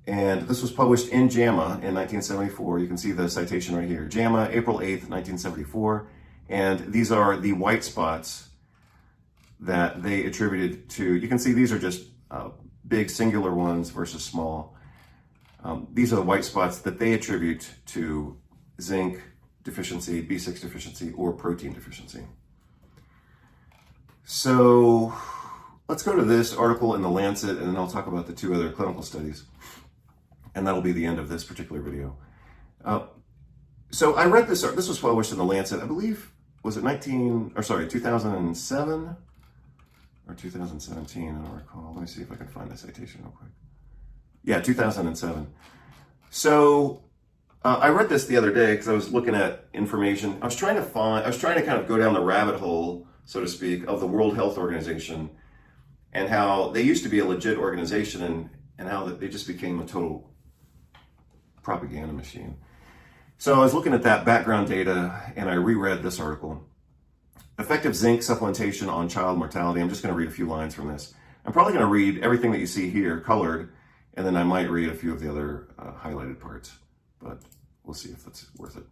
And this was published in JAMA in 1974. You can see the citation right here. JAMA, April 8th, 1974. And these are the white spots that they attributed to. You can see these are just big singular ones versus small. These are the white spots that they attribute to zinc deficiency, B6 deficiency, or protein deficiency. So let's go to this article in The Lancet, and then I'll talk about the two other clinical studies. And that'll be the end of this particular video. So I read this was published in The Lancet, I believe, was it 2007 or 2017? I don't recall. Let me see if I can find the citation real quick. Yeah, 2007. So I read this the other day because I was looking at information. I was trying to kind of go down the rabbit hole, so to speak, of the World Health Organization and how they used to be a legit organization and how they just became a total propaganda machine. So I was looking at that background data and I reread this article. Effective zinc supplementation on child mortality. I'm just going to read a few lines from this. I'm probably going to read everything that you see here colored, and then I might read a few of the other highlighted parts, but we'll see if that's worth it.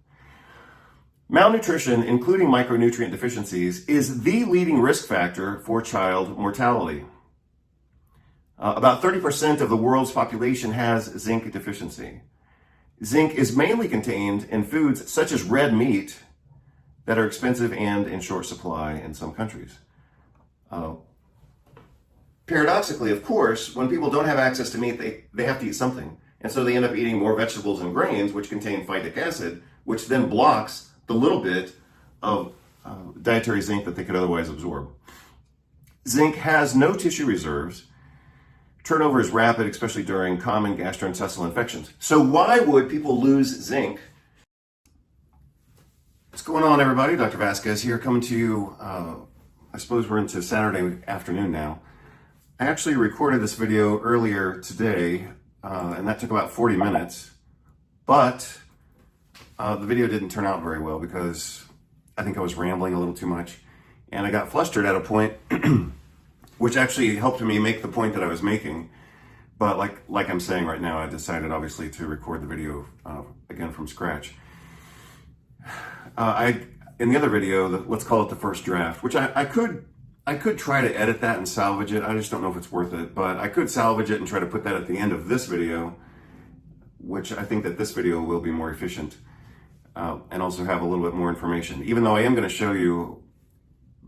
Malnutrition, including micronutrient deficiencies, is the leading risk factor for child mortality. About 30% of the world's population has zinc deficiency. Zinc is mainly contained in foods such as red meat that are expensive and in short supply in some countries. Paradoxically, of course, when people don't have access to meat, they have to eat something. And so they end up eating more vegetables and grains, which contain phytic acid, which then blocks the little bit of dietary zinc that they could otherwise absorb. Zinc has no tissue reserves. Turnover is rapid, especially during common gastrointestinal infections. So why would people lose zinc? What's going on, everybody? Dr. Vasquez here, coming to you. I suppose we're into Saturday afternoon now. I actually recorded this video earlier today, and that took about 40 minutes. But the video didn't turn out very well because I think I was rambling a little too much. And I got flustered at a point, which actually helped me make the point that I was making. But like I'm saying right now, I decided obviously to record the video again from scratch. In the other video, let's call it the first draft, which I could try to edit that and salvage it. I just don't know if it's worth it, but I could salvage it and try to put that at the end of this video, which I think that this video will be more efficient and also have a little bit more information, even though I am going to show you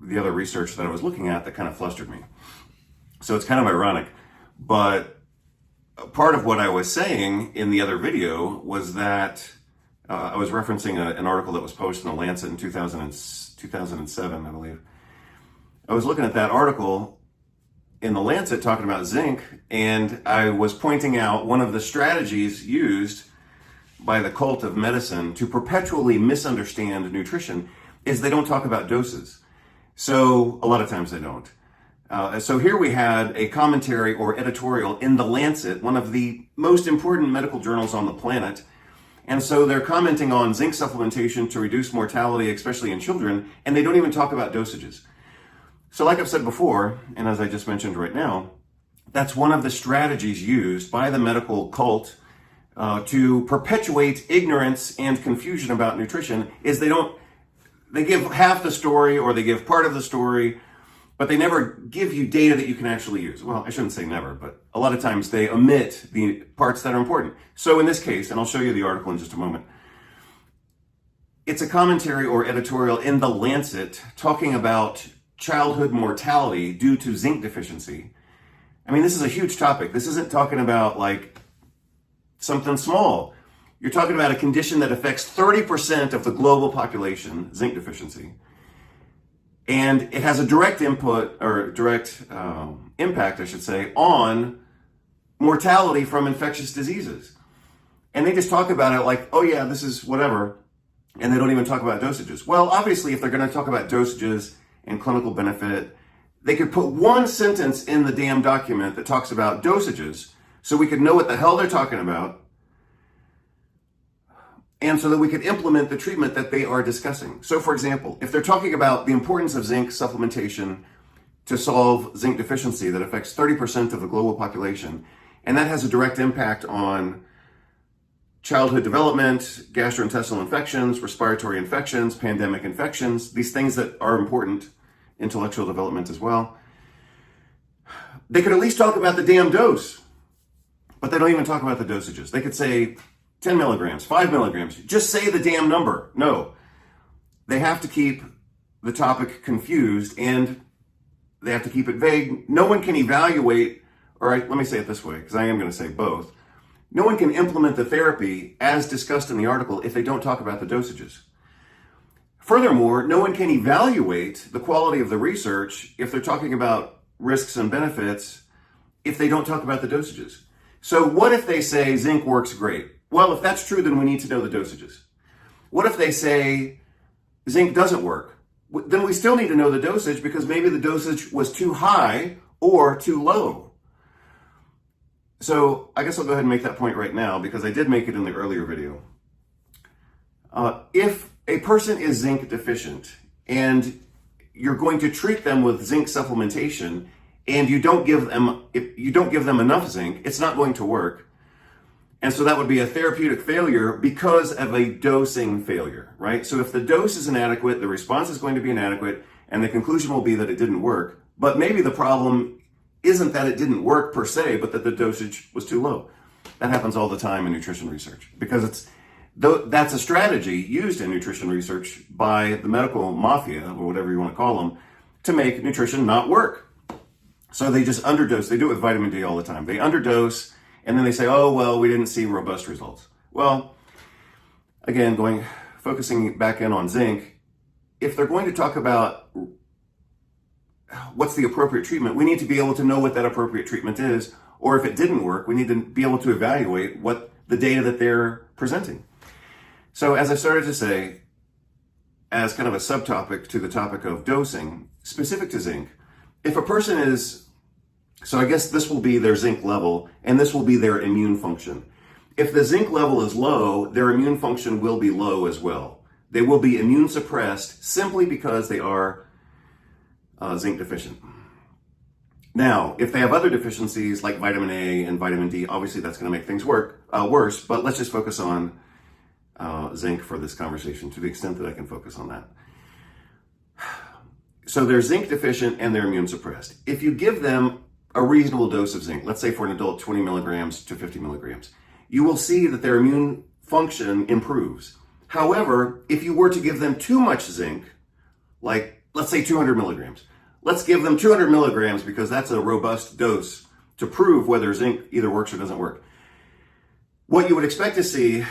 the other research that I was looking at that kind of flustered me. So it's kind of ironic, but part of what I was saying in the other video was that I was referencing an article that was posted in The Lancet in 2007, I believe. I was looking at that article in The Lancet talking about zinc, and I was pointing out one of the strategies used by the cult of medicine to perpetually misunderstand nutrition is they don't talk about doses. So a lot of times they don't. So here we had a commentary or editorial in The Lancet, one of the most important medical journals on the planet. And so they're commenting on zinc supplementation to reduce mortality, especially in children, and they don't even talk about dosages. So like I've said before, and as I just mentioned right now, that's one of the strategies used by the medical cult to perpetuate ignorance and confusion about nutrition is they give half the story or they give part of the story, but they never give you data that you can actually use. Well, I shouldn't say never, but a lot of times they omit the parts that are important. So in this case, and I'll show you the article in just a moment, it's a commentary or editorial in The Lancet talking about childhood mortality due to zinc deficiency. I mean, this is a huge topic. This isn't talking about like something small. You're talking about a condition that affects 30% of the global population, zinc deficiency. And it has a direct impact, I should say, on mortality from infectious diseases. And they just talk about it like, oh yeah, this is whatever. And they don't even talk about dosages. Well, obviously, if they're going to talk about dosages and clinical benefit, they could put one sentence in the damn document that talks about dosages so we could know what the hell they're talking about, and so that we could implement the treatment that they are discussing. So for example, if they're talking about the importance of zinc supplementation to solve zinc deficiency that affects 30% of the global population, And that has a direct impact on childhood development, gastrointestinal infections, respiratory infections, pandemic infections, these things that are important, intellectual development as well. They could at least talk about the damn dose, but they don't even talk about the dosages. They could say 10 milligrams, 5 milligrams, just say the damn number. No, they have to keep the topic confused and they have to keep it vague. No one can evaluate, or let me say it this way, because I am going to say both. No one can implement the therapy as discussed in the article if they don't talk about the dosages. Furthermore, no one can evaluate the quality of the research if they're talking about risks and benefits if they don't talk about the dosages. So what if they say zinc works great? Well, if that's true, then we need to know the dosages. What if they say zinc doesn't work? Then we still need to know the dosage because maybe the dosage was too high or too low. So I guess I'll go ahead and make that point right now because I did make it in the earlier video. If a person is zinc deficient and you're going to treat them with zinc supplementation and if you don't give them enough zinc, it's not going to work. And so that would be a therapeutic failure because of a dosing failure, right? So if the dose is inadequate, the response is going to be inadequate, and the conclusion will be that it didn't work. But maybe the problem isn't that it didn't work per se, but that the dosage was too low. That happens all the time in nutrition research because that's a strategy used in nutrition research by the medical mafia, or whatever you want to call them, to make nutrition not work. So they just underdose. They do it with vitamin D all the time. They underdose, and then they say, oh, well, we didn't see robust results. Well, again, focusing back in on zinc, if they're going to talk about what's the appropriate treatment, we need to be able to know what that appropriate treatment is, or if it didn't work, we need to be able to evaluate what the data that they're presenting. So as I started to say, as kind of a subtopic to the topic of dosing, specific to zinc, if a person is, so I guess this will be their zinc level, and this will be their immune function. If the zinc level is low, their immune function will be low as well. They will be immune suppressed simply because they are zinc deficient. Now, if they have other deficiencies like vitamin A and vitamin D, obviously that's going to make things worse, but let's just focus on zinc for this conversation to the extent that I can focus on that. So they're zinc deficient and they're immune suppressed. If you give them a reasonable dose of zinc, let's say for an adult 20 milligrams to 50 milligrams, you will see that their immune function improves. However, if you were to give them too much zinc, like let's say 200 milligrams, let's give them 200 milligrams because that's a robust dose to prove whether zinc either works or doesn't work. What you would expect to see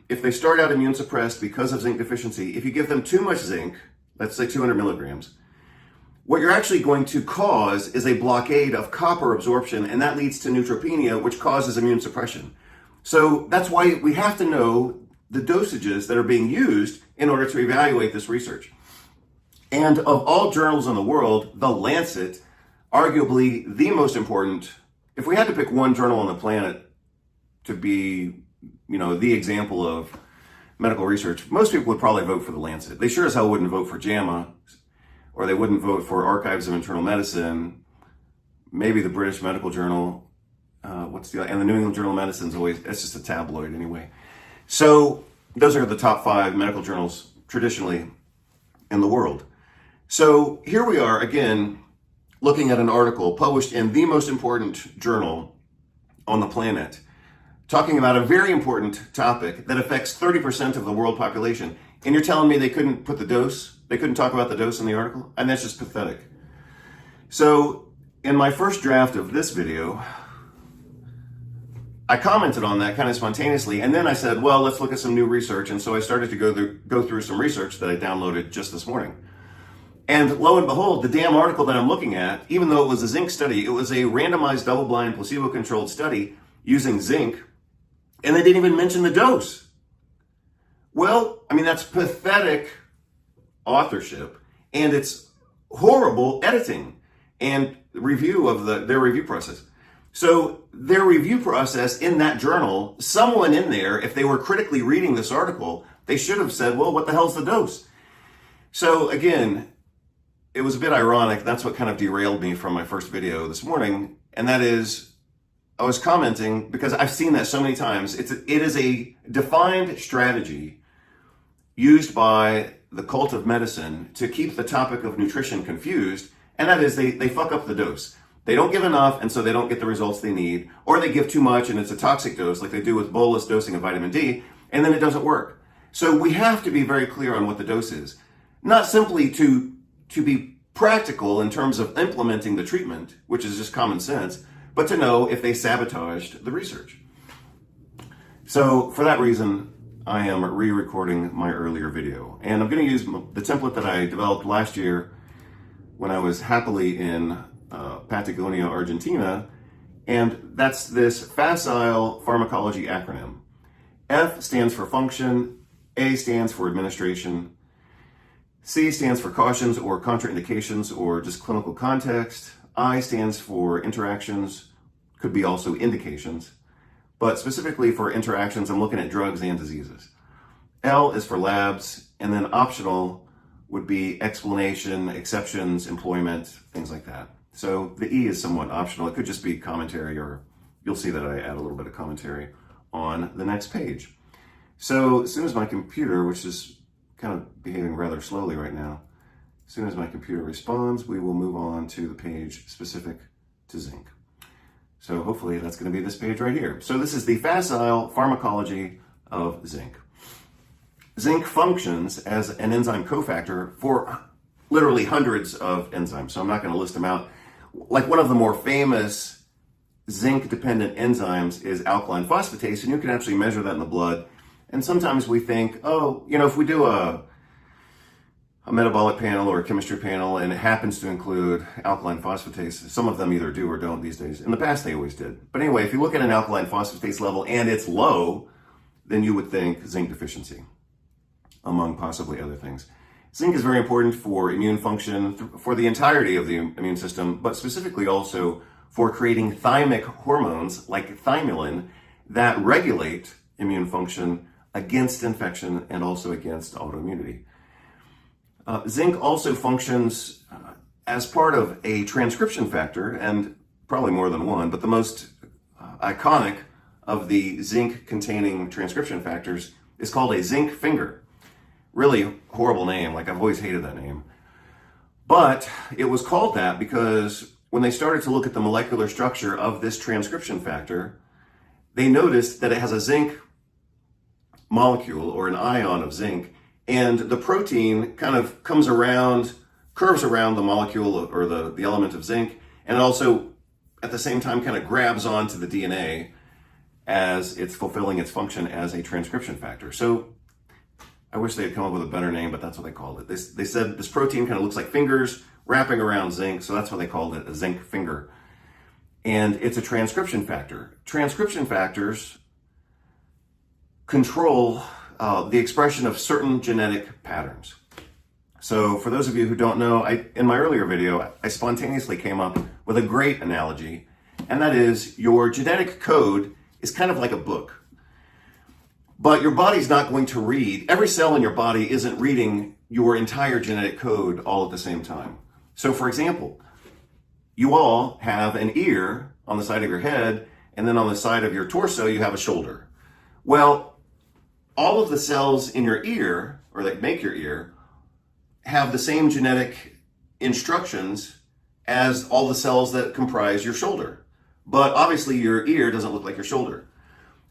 if they start out immune suppressed because of zinc deficiency, if you give them too much zinc, let's say 200 milligrams, what you're actually going to cause is a blockade of copper absorption, and that leads to neutropenia, which causes immune suppression. So that's why we have to know the dosages that are being used in order to evaluate this research. And of all journals in the world, The Lancet, arguably the most important, if we had to pick one journal on the planet to be, the example of medical research, most people would probably vote for The Lancet. They sure as hell wouldn't vote for JAMA, or they wouldn't vote for Archives of Internal Medicine, maybe the British Medical Journal, and the New England Journal of Medicine's it's just a tabloid anyway. So those are the top 5 medical journals traditionally in the world. So here we are again, looking at an article published in the most important journal on the planet, talking about a very important topic that affects 30% of the world population. And you're telling me they couldn't put the dose, they couldn't talk about the dose in the article? And that's just pathetic. So in my first draft of this video, I commented on that kind of spontaneously, and then I said, well, let's look at some new research. And so I started to go through some research that I downloaded just this morning. And lo and behold, the damn article that I'm looking at, even though it was a zinc study, it was a randomized double-blind placebo-controlled study using zinc, and they didn't even mention the dose. Well, that's pathetic authorship, and it's horrible editing and review of their review process. So their review process in that journal, someone in there, if they were critically reading this article, they should have said, well, what the hell's the dose? So again, it was a bit ironic. That's what kind of derailed me from my first video this morning. And that is, I was commenting because I've seen that so many times. It is a defined strategy used by the cult of medicine to keep the topic of nutrition confused, and that is they fuck up the dose. They don't give enough, and so they don't get the results they need, or they give too much and it's a toxic dose like they do with bolus dosing of vitamin D, and then it doesn't work. So we have to be very clear on what the dose is. Not simply to be practical in terms of implementing the treatment, which is just common sense, but to know if they sabotaged the research. So for that reason, I am re-recording my earlier video. And I'm going to use the template that I developed last year when I was happily in Patagonia, Argentina. And that's this facile pharmacology acronym. F stands for function, A stands for administration, C stands for cautions or contraindications or just clinical context, I stands for interactions, could be also indications, but specifically for interactions, I'm looking at drugs and diseases. L is for labs, and then optional would be explanation, exceptions, employment, things like that. So the E is somewhat optional. It could just be commentary, or you'll see that I add a little bit of commentary on the next page. So as soon as my computer, which is kind of behaving rather slowly right now, as soon as my computer responds, we will move on to the page specific to zinc. So hopefully that's going to be this page right here. So this is the facile pharmacology of zinc. Zinc functions as an enzyme cofactor for literally hundreds of enzymes. So I'm not going to list them out. Like one of the more famous zinc-dependent enzymes is alkaline phosphatase, and you can actually measure that in the blood. And sometimes we think, oh, you know, if we do a metabolic panel or a chemistry panel and it happens to include alkaline phosphatase, some of them either do or don't these days. In the past, they always did. But anyway, if you look at an alkaline phosphatase level and it's low, then you would think zinc deficiency, among possibly other things. Zinc is very important for immune function, for the entirety of the immune system, but specifically also for creating thymic hormones like thymulin that regulate immune function against infection and also against autoimmunity. Zinc also functions as part of a transcription factor, and probably more than one, but the most iconic of the zinc-containing transcription factors is called a zinc finger. Really horrible name, like I've always hated that name. But it was called that because when they started to look at the molecular structure of this transcription factor, they noticed that it has a zinc molecule or an ion of zinc, and the protein kind of comes around, curves around the molecule or the element of zinc, and it also at the same time kind of grabs onto the DNA as it's fulfilling its function as a transcription factor. So I wish they had come up with a better name, but that's what they called it. They said this protein kind of looks like fingers wrapping around zinc, so that's why they called it a zinc finger. And it's a transcription factor. Transcription factors control the expression of certain genetic patterns. So for those of you who don't know, in my earlier video, I spontaneously came up with a great analogy, and that is your genetic code is kind of like a book. But your body's not going to read, every cell in your body isn't reading your entire genetic code all at the same time. So for example, you all have an ear on the side of your head, and then on the side of your torso, you have a shoulder. Well, all of the cells in your ear, or that make your ear, have the same genetic instructions as all the cells that comprise your shoulder. But obviously your ear doesn't look like your shoulder.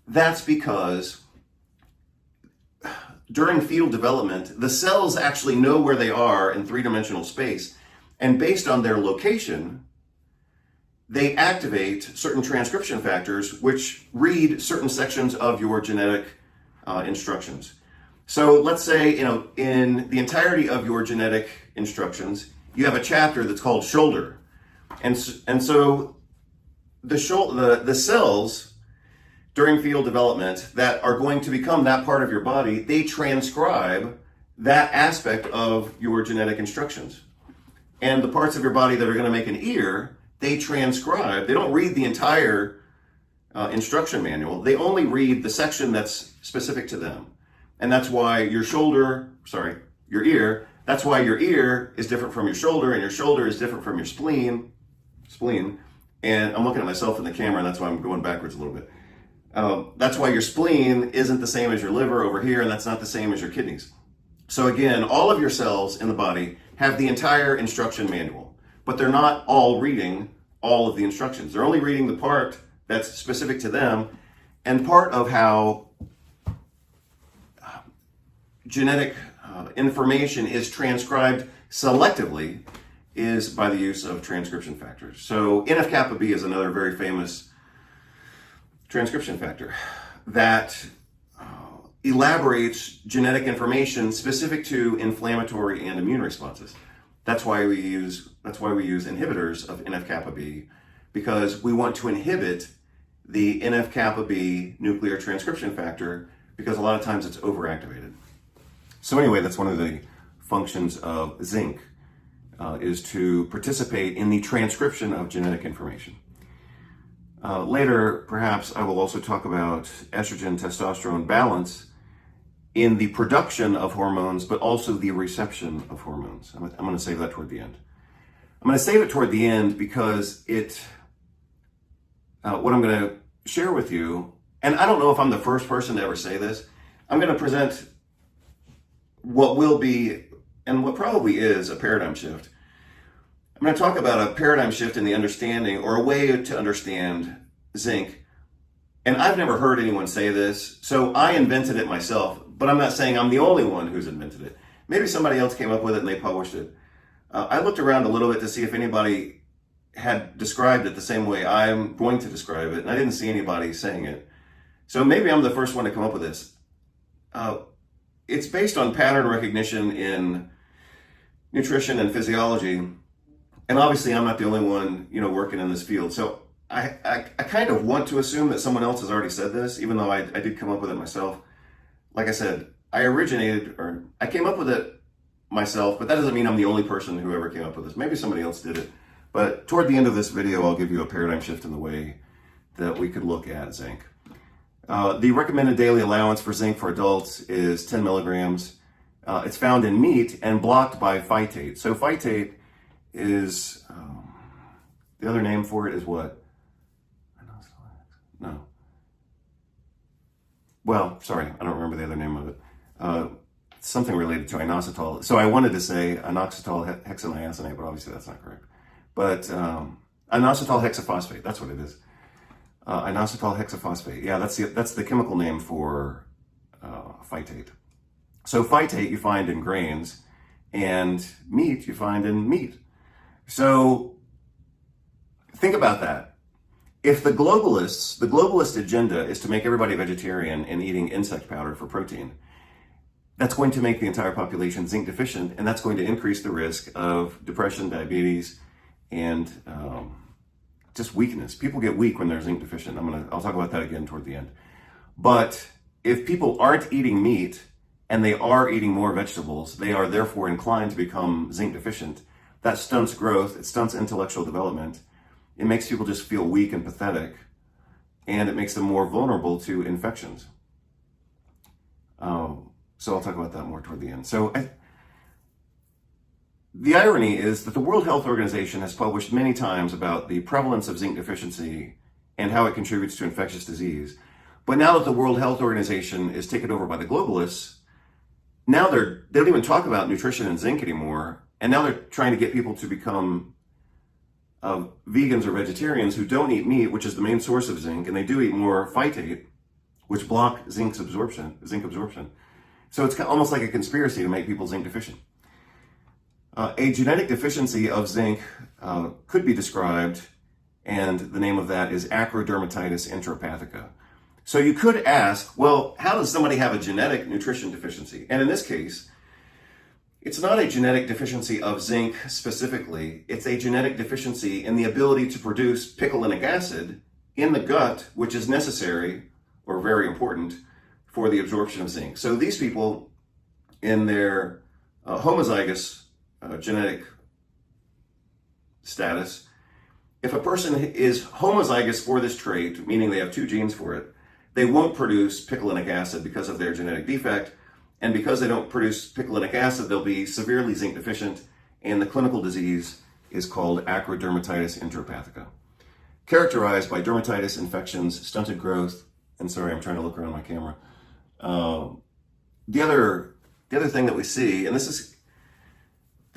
That's because during field development, the cells actually know where they are in three-dimensional space, and based on their location, they activate certain transcription factors which read certain sections of your genetic instructions. So let's say, in the entirety of your genetic instructions, you have a chapter that's called shoulder. And so the cells during field development that are going to become that part of your body, they transcribe that aspect of your genetic instructions. And the parts of your body that are going to make an ear, they transcribe, they don't read the entire instruction manual. They only read the section that's specific to them. And that's why your ear, that's why your ear is different from your shoulder, and your shoulder is different from your spleen, And I'm looking at myself in the camera, and that's why I'm going backwards a little bit. That's why your spleen isn't the same as your liver over here, and that's not the same as your kidneys. So again, all of your cells in the body have the entire instruction manual, but they're not all reading all of the instructions. They're only reading the part that's specific to them, and part of how genetic information is transcribed selectively is by the use of transcription factors. So NF-kappa B is another very famous transcription factor that elaborates genetic information specific to inflammatory and immune responses. That's why we use inhibitors of NF-kappa B, because we want to inhibit the NF-kappa B nuclear transcription factor, because a lot of times it's overactivated. So anyway, that's one of the functions of zinc, is to participate in the transcription of genetic information. Later, perhaps I will also talk about estrogen-testosterone balance in the production of hormones, but also the reception of hormones. I'm going to save that toward the end. I'm going to save it toward the end because what I'm going to share with you, and I don't know if I'm the first person to ever say this, I'm going to present what will be, and what probably is, a paradigm shift. I'm going to talk about a paradigm shift in the understanding, or a way to understand zinc. And I've never heard anyone say this, so I invented it myself, but I'm not saying I'm the only one who's invented it. Maybe somebody else came up with it and they published it. I looked around a little bit to see if anybody had described it the same way I'm going to describe it, and I didn't see anybody saying it. So maybe I'm the first one to come up with this. It's based on pattern recognition in nutrition and physiology. And obviously I'm not the only one, working in this field. So I kind of want to assume that someone else has already said this, even though I did come up with it myself. Like I said, I came up with it myself, but that doesn't mean I'm the only person who ever came up with this. Maybe somebody else did it. But toward the end of this video, I'll give you a paradigm shift in the way that we could look at zinc. The recommended daily allowance for zinc for adults is 10 milligrams. It's found in meat and blocked by phytate. So phytate is, the other name for it is what? No. Well, sorry, I don't remember the other name of it. Something related to inositol. So I wanted to say inoxitol hexaniacinate, but obviously that's not correct. But inositol hexaphosphate, that's what it is. Inositol hexaphosphate. Yeah, that's the chemical name for phytate. So phytate you find in grains, and meat you find in meat. So think about that. If the globalist agenda is to make everybody vegetarian and eating insect powder for protein, that's going to make the entire population zinc deficient, and that's going to increase the risk of depression, diabetes, and just weakness. People get weak when they're zinc deficient. I'll talk about that again toward the end. But if people aren't eating meat and they are eating more vegetables, they are therefore inclined to become zinc deficient. That stunts growth, it stunts intellectual development. It makes people just feel weak and pathetic, and it makes them more vulnerable to infections. So I'll talk about that more toward the end. So the irony is that the World Health Organization has published many times about the prevalence of zinc deficiency and how it contributes to infectious disease. But now that the World Health Organization is taken over by the globalists, now they don't even talk about nutrition and zinc anymore. And now they're trying to get people to become vegans or vegetarians who don't eat meat, which is the main source of zinc, and they do eat more phytate, which block zinc absorption. So it's almost like a conspiracy to make people zinc deficient. A genetic deficiency of zinc could be described, and the name of that is acrodermatitis enteropathica. So you could ask, well, how does somebody have a genetic nutrition deficiency? And in this case, it's not a genetic deficiency of zinc specifically. It's a genetic deficiency in the ability to produce picolinic acid in the gut, which is necessary or very important for the absorption of zinc. So these people, in their homozygous genetic status, if a person is homozygous for this trait, meaning they have two genes for it, they won't produce picolinic acid because of their genetic defect. And because they don't produce picolinic acid, they'll be severely zinc deficient, and the clinical disease is called acrodermatitis enteropathica. characterized by dermatitis, infections, stunted growth, and sorry, I'm trying to look around my camera. The other thing that we see, and this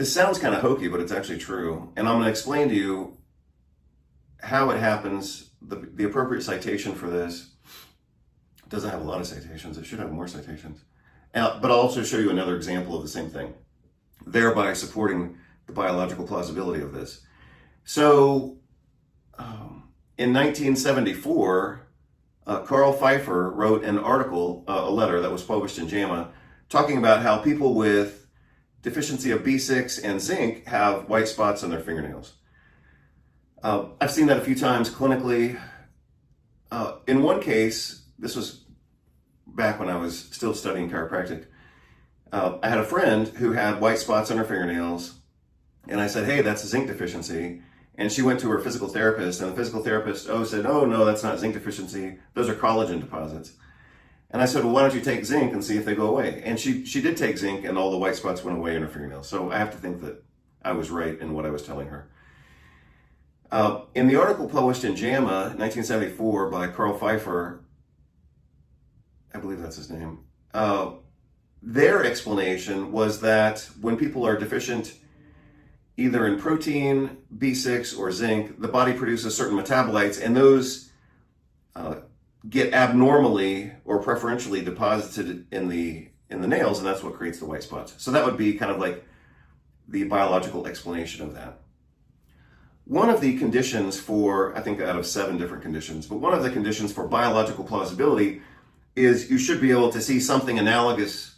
sounds kind of hokey, but it's actually true, and I'm going to explain to you how it happens. The appropriate citation for this doesn't have a lot of citations. It should have more citations. But I'll also show you another example of the same thing, thereby supporting the biological plausibility of this. So, in 1974, Carl Pfeiffer wrote an article, a letter that was published in JAMA, talking about how people with deficiency of B6 and zinc have white spots on their fingernails. I've seen that a few times clinically. In one case, this was back when I was still studying chiropractic, I had a friend who had white spots on her fingernails, and I said, hey, that's a zinc deficiency. And she went to her physical therapist, and the physical therapist said, oh, no, that's not zinc deficiency. Those are collagen deposits. And I said, well, why don't you take zinc and see if they go away? And she did take zinc, and all the white spots went away in her fingernails. So I have to think that I was right in what I was telling her. In the article published in JAMA, 1974, by Carl Pfeiffer, I believe that's his name, their explanation was that when people are deficient either in protein, B6, or zinc, the body produces certain metabolites, and those get abnormally or preferentially deposited in the nails, and that's what creates the white spots. So that would be kind of like the biological explanation of that. One of the conditions for, I think out of 7 different conditions, but one of the conditions for biological plausibility is you should be able to see something analogous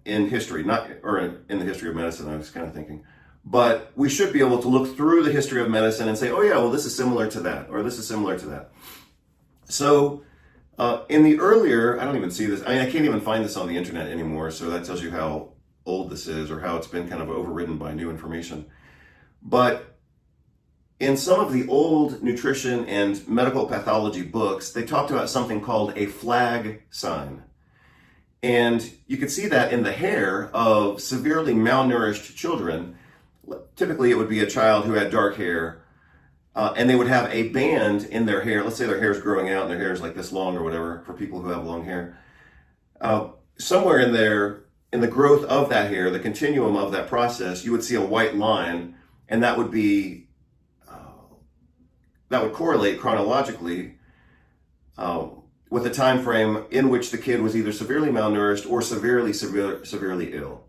in history, or in the history of medicine, I was kind of thinking. But we should be able to look through the history of medicine and say, oh yeah, well, this is similar to that, or this is similar to that. So in the earlier, I don't even see this, I can't even find this on the internet anymore, so that tells you how old this is or how it's been kind of overridden by new information. But in some of the old nutrition and medical pathology books, they talked about something called a flag sign. And you could see that in the hair of severely malnourished children. Typically, it would be a child who had dark hair, and they would have a band in their hair. Let's say their hair is growing out and their hair is like this long or whatever for people who have long hair. Somewhere in there, in the growth of that hair, the continuum of that process, you would see a white line, and that would be that would correlate chronologically with the time frame in which the kid was either severely malnourished or severely ill.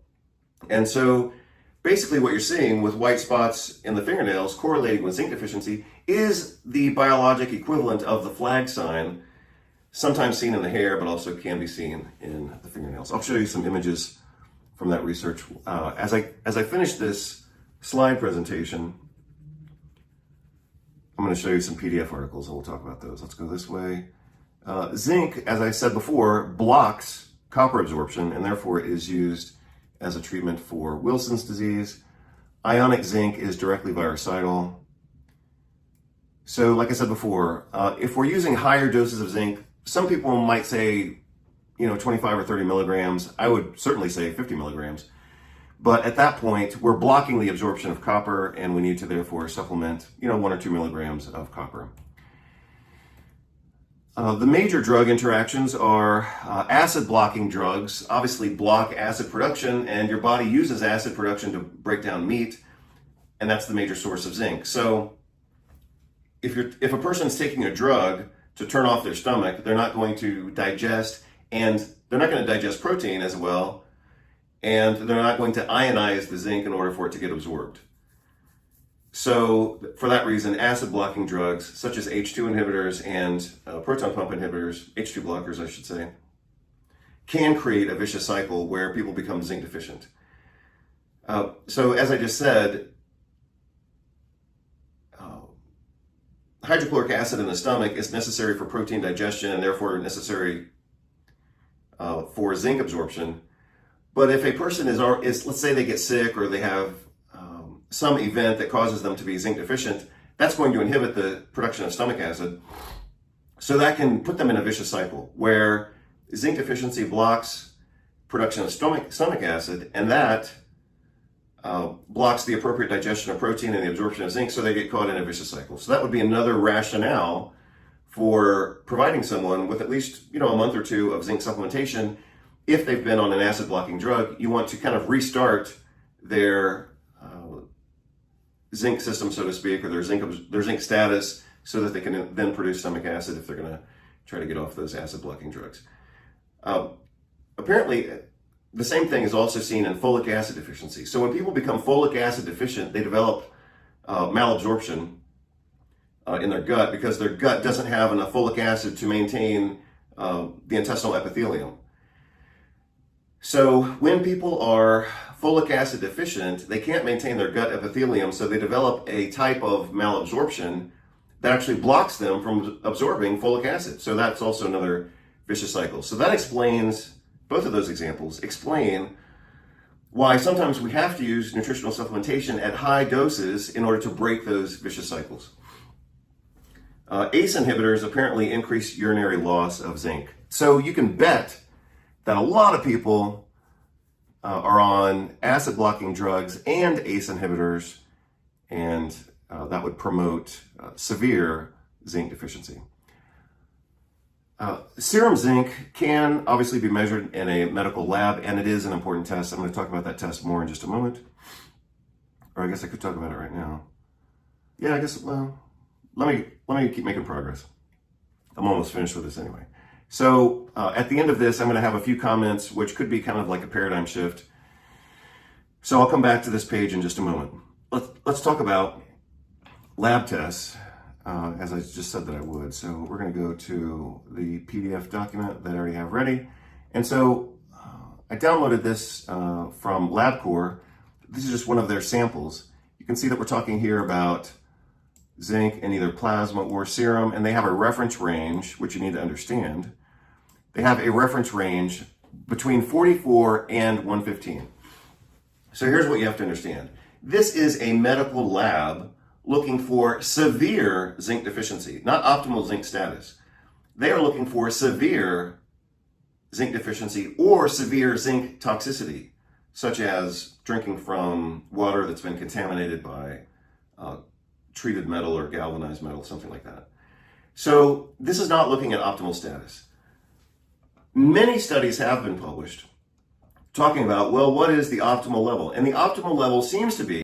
And so basically what you're seeing with white spots in the fingernails correlating with zinc deficiency is the biologic equivalent of the flag sign, sometimes seen in the hair, but also can be seen in the fingernails. I'll show you some images from that research. As I finish this slide presentation, I'm going to show you some PDF articles and we'll talk about those. Let's go this way. Zinc, as I said before, blocks copper absorption and therefore is used as a treatment for Wilson's disease. Ionic zinc is directly virucidal. So like I said before, if we're using higher doses of zinc, some people might say, 25 or 30 milligrams. I would certainly say 50 milligrams. But at that point, we're blocking the absorption of copper and we need to therefore supplement, 1 or 2 milligrams of copper. The major drug interactions are acid blocking drugs, obviously block acid production, and your body uses acid production to break down meat, and that's the major source of zinc. So if a person's taking a drug to turn off their stomach, they're not going to digest, and they're not going to digest protein as well, and they're not going to ionize the zinc in order for it to get absorbed. So for that reason, acid blocking drugs such as H2 inhibitors and proton pump inhibitors, H2 blockers I should say, can create a vicious cycle where people become zinc deficient. So as I just said, hydrochloric acid in the stomach is necessary for protein digestion and therefore necessary for zinc absorption. But if a person is, let's say they get sick or they have some event that causes them to be zinc deficient, that's going to inhibit the production of stomach acid. So that can put them in a vicious cycle where zinc deficiency blocks production of stomach acid, and that blocks the appropriate digestion of protein and the absorption of zinc, so they get caught in a vicious cycle. So that would be another rationale for providing someone with at least, a month or two of zinc supplementation. If they've been on an acid blocking drug, you want to kind of restart their zinc system, so to speak, or their zinc status, so that they can then produce stomach acid if they're going to try to get off those acid blocking drugs. Apparently, the same thing is also seen in folic acid deficiency. So when people become folic acid deficient, they develop malabsorption in their gut, because their gut doesn't have enough folic acid to maintain the intestinal epithelium. So when people are folic acid deficient, they can't maintain their gut epithelium, so they develop a type of malabsorption that actually blocks them from absorbing folic acid. So that's also another vicious cycle. So that explains, both of those examples explain why sometimes we have to use nutritional supplementation at high doses in order to break those vicious cycles. ACE inhibitors apparently increase urinary loss of zinc. So you can bet that a lot of people are on acid blocking drugs and ACE inhibitors, and that would promote severe zinc deficiency. Serum zinc can obviously be measured in a medical lab, and it is an important test. I'm going to talk about that test more in just a moment. Or I guess I could talk about it right now. Yeah, I guess, well, let me keep making progress. I'm almost finished with this anyway. So at the end of this, I'm going to have a few comments, which could be kind of like a paradigm shift. So I'll come back to this page in just a moment. Let's talk about lab tests, as I just said that I would. So we're going to go to the PDF document that I already have ready. And so I downloaded this from LabCorp. This is just one of their samples. You can see that we're talking here about zinc in either plasma or serum, and they have a reference range, which you need to understand. They have a reference range between 44 and 115. So here's what you have to understand. This is a medical lab looking for severe zinc deficiency, not optimal zinc status. They are looking for severe zinc deficiency or severe zinc toxicity, such as drinking from water that's been contaminated by treated metal or galvanized metal, something like that. So this is not looking at optimal status. Many studies have been published talking about, well, what is the optimal level? And the optimal level seems to be